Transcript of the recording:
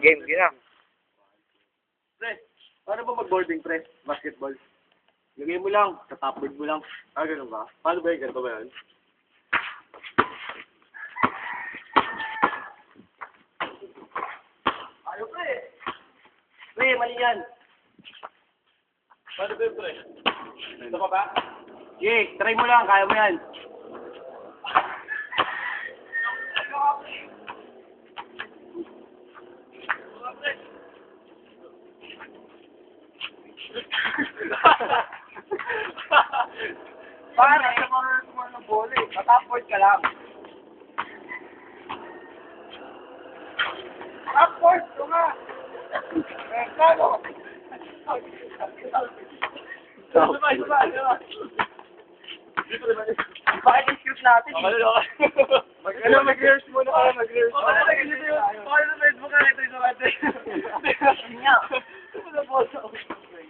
Game, gina. Pre, paano ba mag-boarding, pre? Basketball. Lagay mo lang, sa topboard mo lang. Ah, ganun ba? Paano ba yun? Ganun ba yun? Ayaw, pre! Pre, mali yan! Paano ba yun, pre? Ito ka ba? Sige, try mo lang, kaya mo yan. Para sa mga ng bola eh. Matapboard ka lang. Tapboard! Ito nga! Eh, kano? Bakit i-shoot natin? Mag-rehearse muna kayo, mag-rehearse. Baka na Facebook ka nito yung sumate. Nga. Wala po.